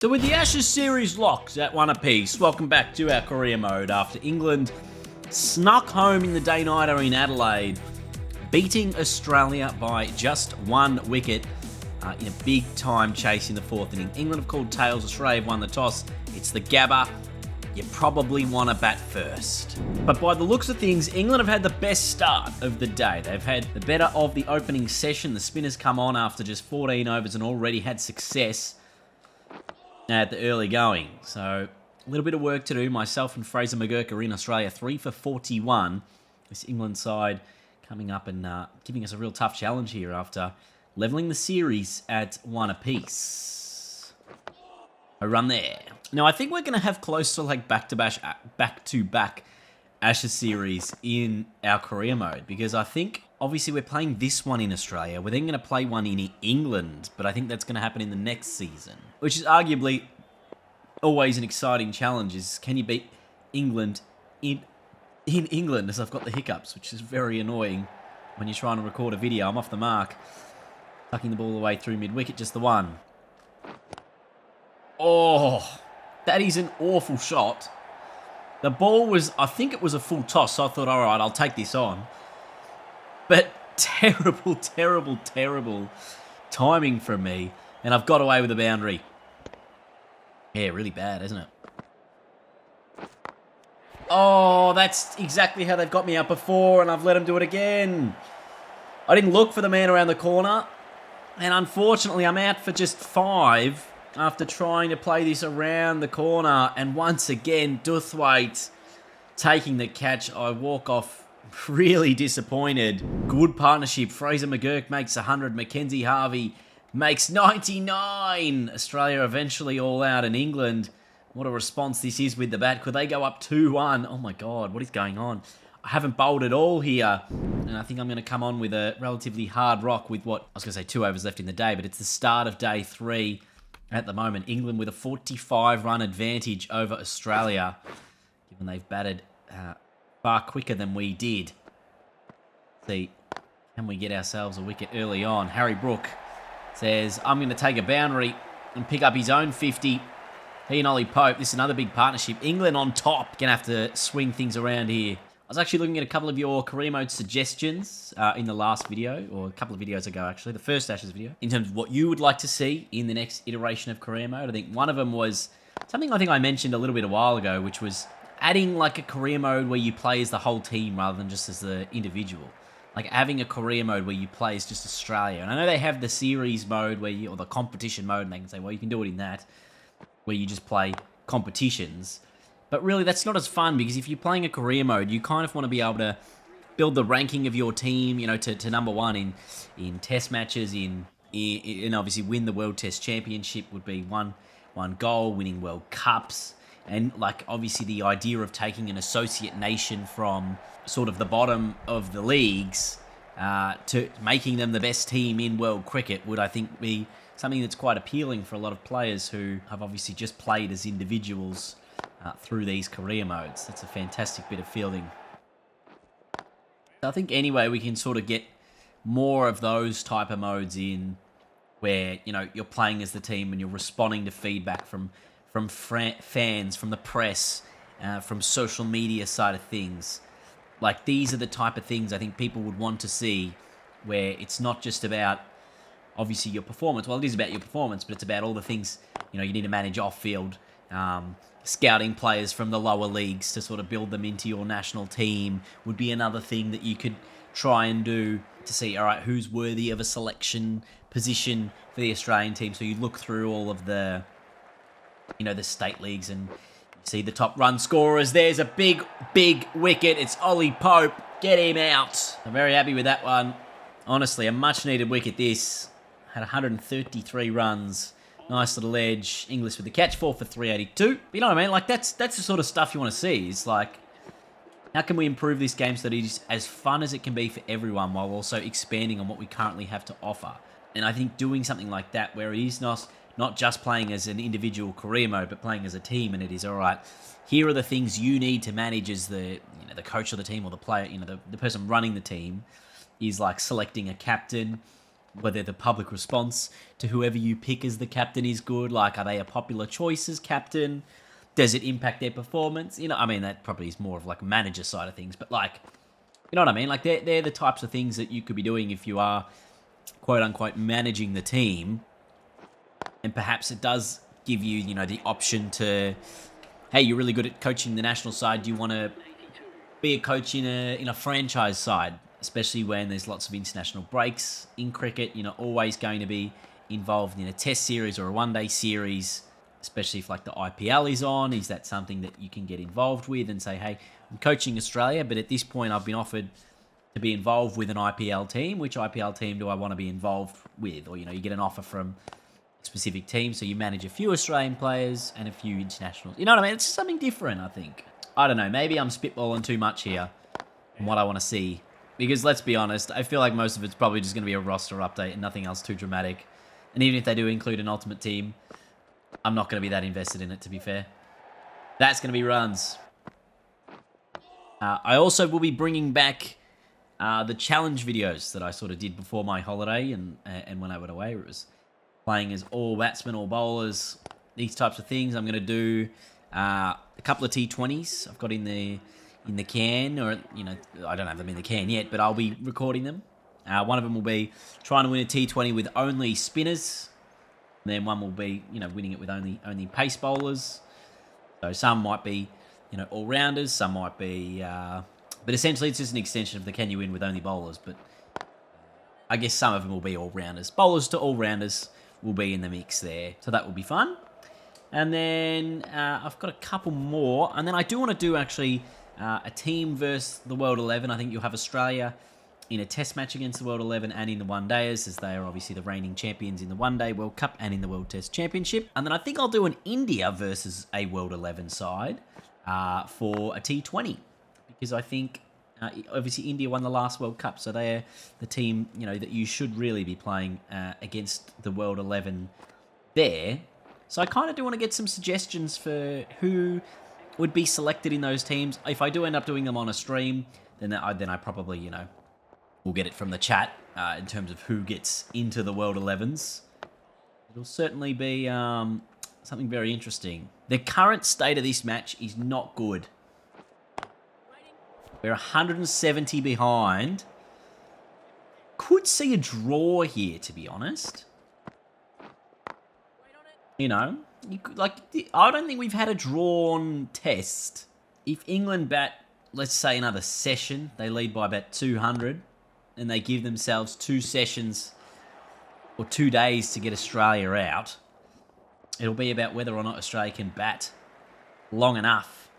So with the Ashes series locked at 1 apiece, welcome back to our career mode after England snuck home in the day-nighter in Adelaide, beating Australia by just 1 wicket in a big-time chase in the 4th inning. England have called tails, Australia have won the toss. It's the Gabba. You probably want to bat first. But by the looks of things, England have had the best start of the day. They've had the better of the opening session. The spinners come on after just 14 overs and already had success at the early going. So a little bit of work to do. Myself and Fraser McGurk are in Australia, 3 for 41. This England side coming up and giving us a real tough challenge here after levelling the series at 1 apiece. A run there. Now I think we're going to have close to like back-to-back Ashes series in our career mode, because I think obviously we're playing this one in Australia. We're then going to play one in England, but I think that's going to happen in the next season, which is arguably always an exciting challenge. Is can you beat England in England? As I've got the hiccups, which is very annoying when you're trying to record a video. I'm off the mark, tucking the ball away through mid-wicket, just the one. Oh, that is an awful shot. The ball was, I think it was a full toss, so I thought, all right, I'll take this on. But terrible, terrible, terrible timing from me, and I've got away with a boundary. Yeah, really bad, isn't it? Oh, that's exactly how they've got me out before, and I've let them do it again. I didn't look for the man around the corner, and unfortunately I'm out for just 5 after trying to play this around the corner, and once again, Duthwaite taking the catch. I walk off really disappointed. Good partnership. Fraser McGurk makes 100. Mackenzie Harvey makes 99. Australia eventually all out, and England, what a response this is with the bat. Could they go up 2-1? Oh my God, what is going on? I haven't bowled at all here, and I think I'm going to come on with a relatively hard rock with what, I was going to say 2 overs left in the day, but it's the start of day 3. At the moment, England with a 45-run advantage over Australia, given they've batted far quicker than we did. See, can we get ourselves a wicket early on? Harry Brook says, I'm going to take a boundary and pick up his own 50. He and Ollie Pope, this is another big partnership. England on top. Going to have to swing things around here. I was actually looking at a couple of your career mode suggestions in the last video, or a couple of videos ago actually, the first Ashes video, in terms of what you would like to see in the next iteration of career mode. I think one of them was something I think I mentioned a little bit a while ago, which was adding like a career mode where you play as the whole team rather than just as the individual. Like having a career mode where you play as just Australia. And I know they have the series mode where or the competition mode, and they can say, well, you can do it in that, where you just play competitions. But really, that's not as fun, because if you're playing a career mode, you kind of want to be able to build the ranking of your team, you know, to number 1 in test matches, and obviously win the World Test Championship would be one goal, winning World Cups, and like obviously the idea of taking an associate nation from sort of the bottom of the leagues to making them the best team in world cricket would, I think, be something that's quite appealing for a lot of players who have obviously just played as individuals through these career modes. That's a fantastic bit of fielding. I think anyway we can sort of get more of those type of modes in, where you know you're playing as the team and you're responding to feedback from fans, from the press, from social media side of things. Like these are the type of things I think people would want to see, where it's not just about obviously your performance. Well, it is about your performance, but it's about all the things you need to manage off field. Scouting players from the lower leagues to sort of build them into your national team would be another thing that you could try and do to see, all right, who's worthy of a selection position for the Australian team. So you look through all of the, the state leagues and see the top run scorers. There's a big, big wicket. It's Ollie Pope. Get him out. I'm very happy with that one. Honestly, a much needed wicket this. Had 133 runs. Nice little edge. English with the catch, 4 for 382. But you know what I mean? Like, that's the sort of stuff you want to see. It's like, how can we improve this game so that it is as fun as it can be for everyone while also expanding on what we currently have to offer? And I think doing something like that, where it is not just playing as an individual career mode, but playing as a team, and it is, all right, here are the things you need to manage as the coach of the team or the player, the person running the team, is like selecting a captain, whether the public response to whoever you pick as the captain is good. Like, are they a popular choice as captain? Does it impact their performance? You know, I mean, that probably is more of like a manager side of things, but like, you know what I mean? Like, they're the types of things that you could be doing if you are, quote unquote, managing the team. And perhaps it does give you, you know, the option to, hey, you're really good at coaching the national side. Do you want to be a coach in a franchise side? Especially when there's lots of international breaks in cricket. You're not always going to be involved in a test series or a one-day series, especially if like the IPL is on. Is that something that you can get involved with and say, hey, I'm coaching Australia, but at this point I've been offered to be involved with an IPL team. Which IPL team do I want to be involved with? Or, you know, you get an offer from a specific team, so you manage a few Australian players and a few internationals. You know what I mean? It's something different, I think. I don't know. Maybe I'm spitballing too much here on what I want to see. Because let's be honest, I feel like most of it's probably just going to be a roster update and nothing else too dramatic. And even if they do include an ultimate team, I'm not going to be that invested in it, to be fair. That's going to be runs. I also will be bringing back the challenge videos that I sort of did before my holiday and when I went away. It was playing as all batsmen, all bowlers, these types of things. I'm going to do a couple of T20s I've got in the can, or, you know, I don't have them in the can yet, but I'll be recording them. One of them will be trying to win a T20 with only spinners. And then one will be, you know, winning it with only pace bowlers. So some might be, you know, all-rounders, some might be... but essentially it's just an extension of the can you win with only bowlers, but I guess some of them will be all-rounders. Bowlers to all-rounders will be in the mix there, so that will be fun. And then I've got a couple more, and then I do want to do actually a team versus the World 11. I think you'll have Australia in a test match against the World 11 and in the one-dayers, as they are obviously the reigning champions in the one-day World Cup and in the World Test Championship. And then I think I'll do an India versus a World 11 side for a T20, because I think obviously India won the last World Cup, so they're the team, you know, that you should really be playing against the World 11 there. So I kind of do want to get some suggestions for who would be selected in those teams. If I do end up doing them on a stream, then I probably, you know, will get it from the chat in terms of who gets into the World 11s. It'll certainly be something very interesting. The current state of this match is not good. We're 170 behind. Could see a draw here, to be honest. You know, I don't think we've had a drawn test. If England bat, let's say, another session, they lead by about 200, and they give themselves 2 sessions or 2 days to get Australia out, it'll be about whether or not Australia can bat long enough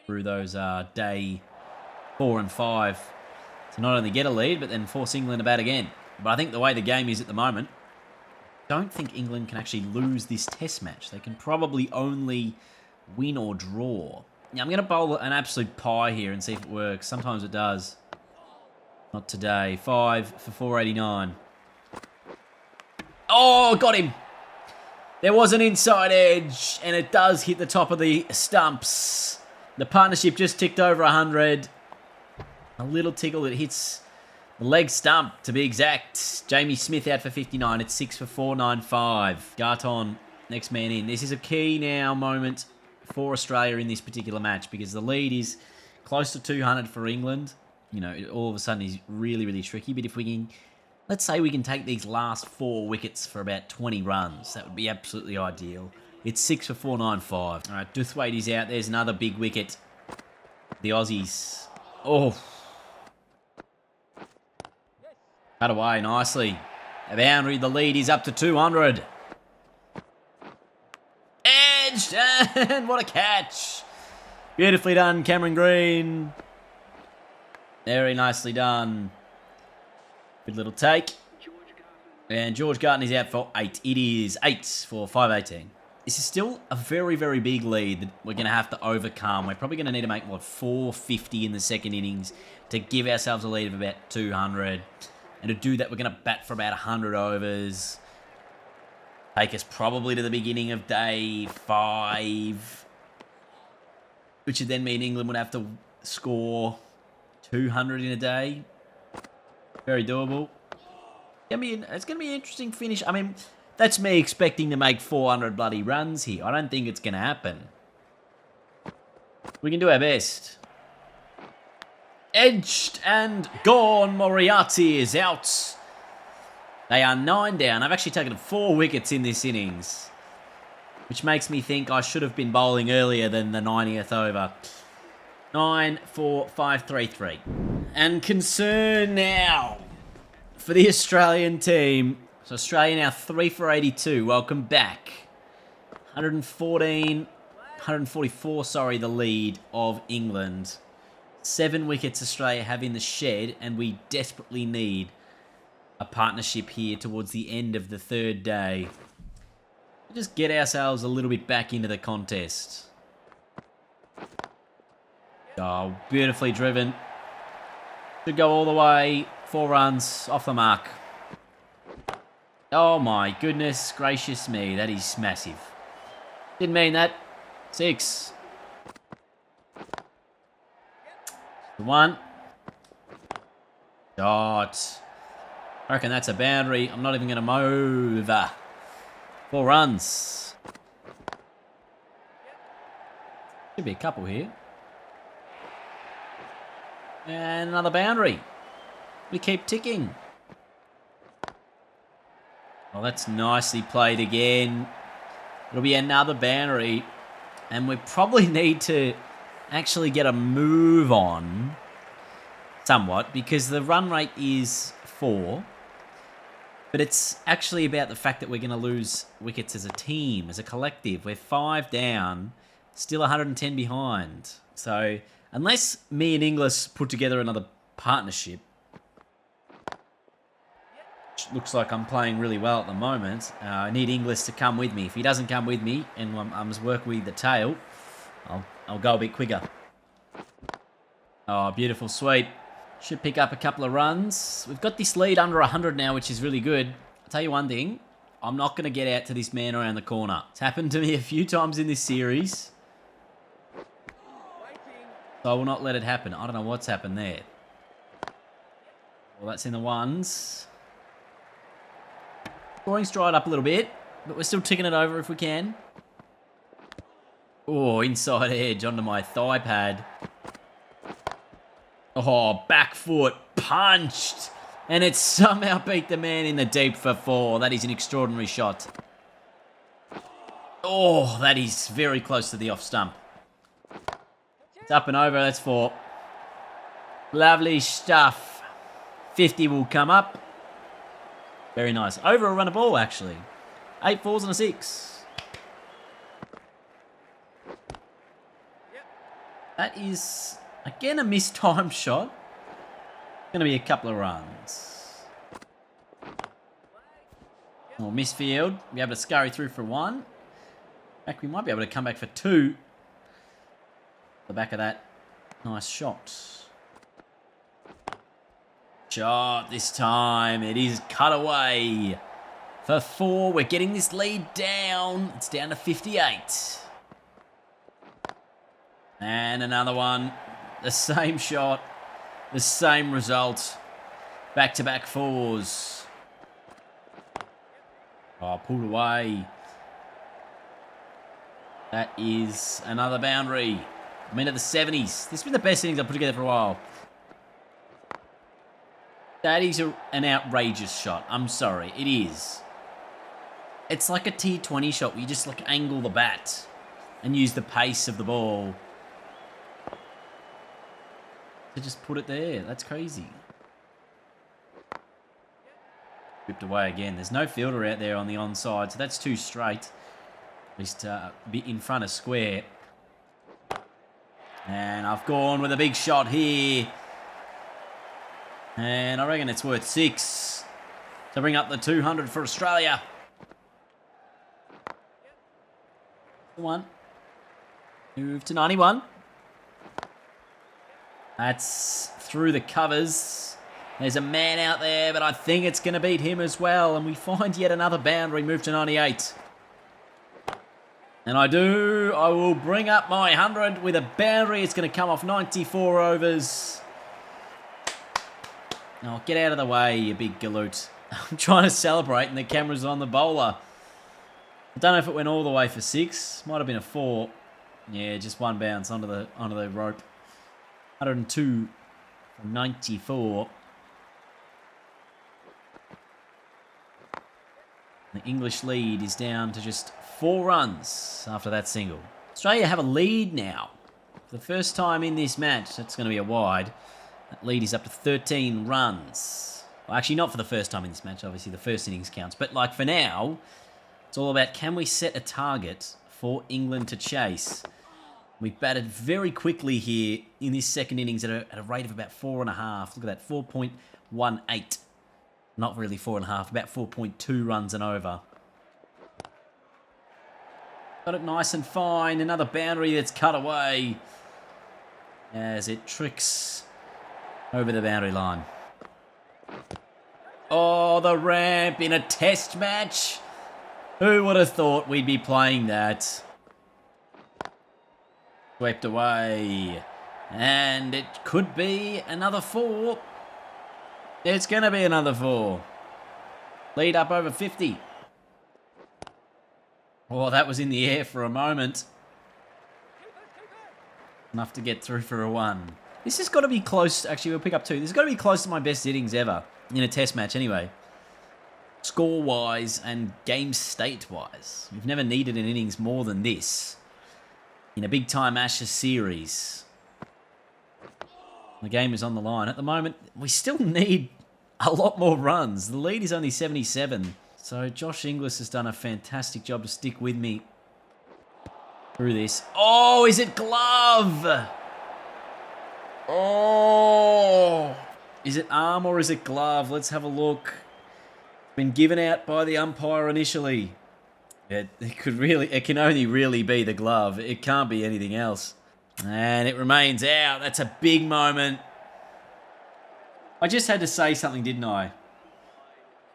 through those day 4 and 5 to not only get a lead, but then force England to bat again. But I think the way the game is at the moment, don't think England can actually lose this test match. They can probably only win or draw. Now, I'm going to bowl an absolute pie here and see if it works. Sometimes it does. Not today. 5 for 489. Oh, got him. There was an inside edge, and it does hit the top of the stumps. The partnership just ticked over 100. A little tickle that hits the leg stump, to be exact. Jamie Smith out for 59. It's 6 for 495. Garton, next man in. This is a key now moment for Australia in this particular match, because the lead is close to 200 for England. You know, it all of a sudden is really, really tricky. But if we can, let's say we can take these last 4 wickets for about 20 runs, that would be absolutely ideal. It's 6 for 495. All right, Duthwaite is out. There's another big wicket. The Aussies. Oh. Cut away nicely. A boundary. The lead is up to 200. Edged. And what a catch. Beautifully done, Cameron Green. Very nicely done. Good little take. And George Garton is out for 8. It is 8 for 518. This is still a very, very big lead that we're going to have to overcome. We're probably going to need to make, 450 in the second innings to give ourselves a lead of about 200. And to do that, we're going to bat for about 100 overs. Take us probably to the beginning of day 5. Which would then mean England would have to score 200 in a day. Very doable. It's gonna be an interesting finish. I mean, that's me expecting to make 400 bloody runs here. I don't think it's gonna happen. We can do our best. Edged and gone. Moriarty is out. They are 9 down. I've actually taken 4 wickets in this innings, which makes me think I should have been bowling earlier than the 90th over. 9, 4, 5, 3, 3. And concern now for the Australian team. So Australia now 3 for 82. Welcome back. 144, sorry, the lead of England. 7 wickets Australia have in the shed, and we desperately need a partnership here towards the end of the 3rd day. Just get ourselves a little bit back into the contest. Oh, beautifully driven. Should go all the way. 4 runs off the mark. Oh my goodness gracious me, that is massive. Didn't mean that. 6. 1. Dot. I reckon that's a boundary. I'm not even going to move. 4 runs. Should be a couple here. And another boundary. We keep ticking. Well, that's nicely played again. It'll be another boundary. And we probably need to actually get a move on somewhat, because the run rate is 4. But it's actually about the fact that we're going to lose wickets as a team, as a collective. We're 5 down, still 110 behind. So unless me and Inglis put together another partnership, which looks like I'm playing really well at the moment, I need Inglis to come with me. If he doesn't come with me and I must work with the tail, I'll go a bit quicker. Oh, beautiful sweep. Should pick up a couple of runs. We've got this lead under 100 now, which is really good. I'll tell you one thing. I'm not going to get out to this man around the corner. It's happened to me a few times in this series. So I will not let it happen. I don't know what's happened there. Well, that's in the ones. Scoring's dried up a little bit, but we're still ticking it over if we can. Oh, inside edge onto my thigh pad. Oh, back foot punched. And it somehow beat the man in the deep for 4. That is an extraordinary shot. Oh, that is very close to the off stump. It's up and over. That's 4. Lovely stuff. 50 will come up. Very nice. Over a run of ball, actually. 8 fours and a 6. That is, again, a mistimed shot. Going to be a couple of runs. Or misfield. Be able to scurry through for 1. In fact, we might be able to come back for 2. The back of that. Nice shot. Shot this time. It is cut away for 4. We're getting this lead down. It's down to 58. And another one. The same shot. The same result. Back-to-back 4s. Oh, pulled away. That is another boundary. I'm into the 70s. This has been the best innings I've put together for a while. That is an outrageous shot. I'm sorry. It is. It's like a T20 shot where you just like angle the bat and use the pace of the ball to just put it there. That's crazy. Ripped away again. There's no fielder out there on the onside, so that's 2 straight. At least a bit in front of square. And I've gone with a big shot here. And I reckon it's worth 6 to bring up the 200 for Australia. 1. Move to 91. That's through the covers. There's a man out there, but I think it's going to beat him as well. And we find yet another boundary. Move to 98. And I do. I will bring up my 100 with a boundary. It's going to come off 94 overs. Oh, get out of the way, you big galoot. I'm trying to celebrate and the camera's on the bowler. I don't know if it went all the way for 6. Might have been a 4. Yeah, just one bounce onto the rope. 102 from 94. The English lead is down to just 4 runs after that single. Australia have a lead now. For the first time in this match, that's going to be a wide. That lead is up to 13 runs. Well, actually, not for the first time in this match. Obviously, the first innings counts. But like for now, it's all about can we set a target for England to chase. We've batted very quickly here in this second innings at a rate of about 4.5. Look at that, 4.18. Not really 4.5, about 4.2 runs and over. Got it nice and fine. Another boundary that's cut away as it tricks over the boundary line. Oh, the ramp in a test match. Who would have thought we'd be playing that? Swept away. And it could be another 4. It's going to be another 4. Lead up over 50. Oh, that was in the air for a moment. Enough to get through for a 1. This has got to be close. Actually, we'll pick up 2. This has got to be close to my best innings ever. In a test match anyway. Score-wise and game state-wise. We've never needed an innings more than this. In a big-time Ashes series. The game is on the line. At the moment, we still need a lot more runs. The lead is only 77. So Josh Inglis has done a fantastic job to stick with me through this. Oh, is it glove? Oh. Is it arm or is it glove? Let's have a look. Been given out by the umpire initially. It can only really be the glove. It can't be anything else. And it remains out. That's a big moment. I just had to say something, didn't I?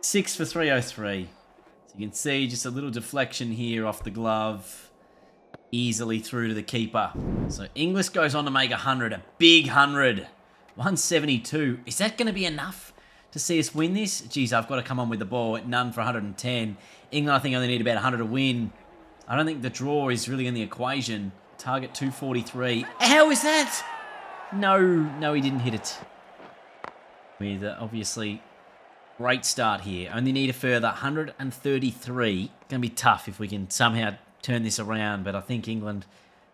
6 for 303. So you can see just a little deflection here off the glove. Easily through to the keeper. So Inglis goes on to make 100. A big 100. 172. Is that going to be enough to see us win this? Geez, I've got to come on with the ball. None for 110. England, I think, only need about 100 to win. I don't think the draw is really in the equation. Target 243. How is that? No, he didn't hit it. With obviously great start here. Only need a further 133. Going to be tough if we can somehow turn this around, but I think England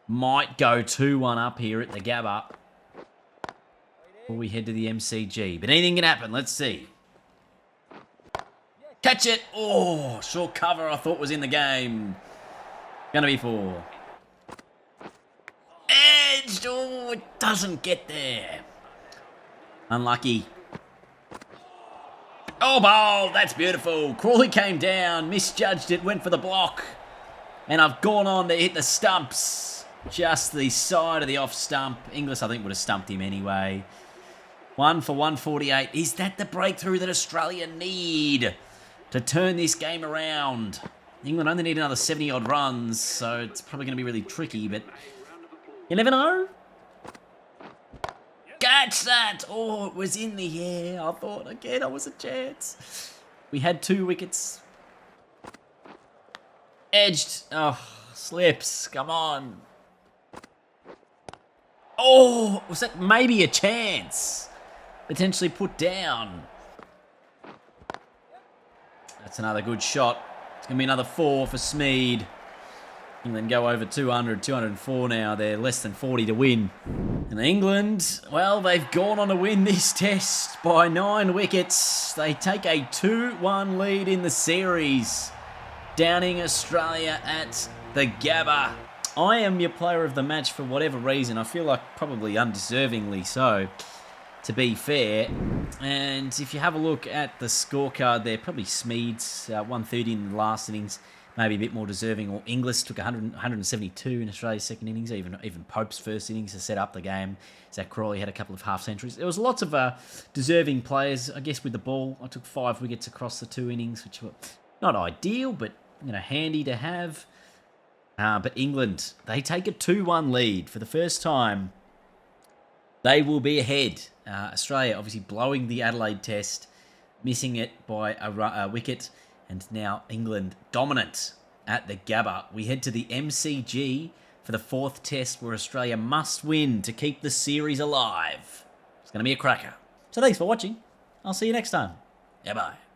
might go 2-1 up here at the Gabba before we head to the MCG. But anything can happen. Let's see. Catch it. Oh, short cover I thought was in the game. Going to be 4. Edged. Oh, it doesn't get there. Unlucky. Oh, ball. That's beautiful. Crawley came down, misjudged it, went for the block. And I've gone on to hit the stumps. Just the side of the off stump. Inglis, I think, would have stumped him anyway. 1 for 148. Is that the breakthrough that Australia need to turn this game around? England only need another 70-odd runs, so it's probably going to be really tricky, but you never know. Catch that! Oh, it was in the air. I thought, again, it was a chance. We had 2 wickets. Edged. Oh, slips. Come on. Oh, was that maybe a chance? Potentially put down. That's another good shot. It's going to be another 4 for Smeed. England go over 200, 204 now. They're less than 40 to win. And England, well, they've gone on to win this test by 9 wickets. They take a 2-1 lead in the series, downing Australia at the Gabba. I am your player of the match for whatever reason. I feel like probably undeservingly so, to be fair. And if you have a look at the scorecard there, probably Smeed's 130 in the last innings, maybe a bit more deserving, or Inglis took 172 in Australia's second innings, even Pope's first innings to set up the game. Zach Crawley had a couple of half-centuries. There was lots of deserving players, I guess, with the ball. I took 5 wickets across the 2 innings, which were not ideal, but handy to have. But England, they take a 2-1 lead for the first time. They will be ahead. Australia obviously blowing the Adelaide test. missing it by a wicket, and now England dominant at the Gabba. We head to the MCG for the 4th test where Australia must win to keep the series alive. It's going to be a cracker. So thanks for watching. I'll see you next time. Bye-bye.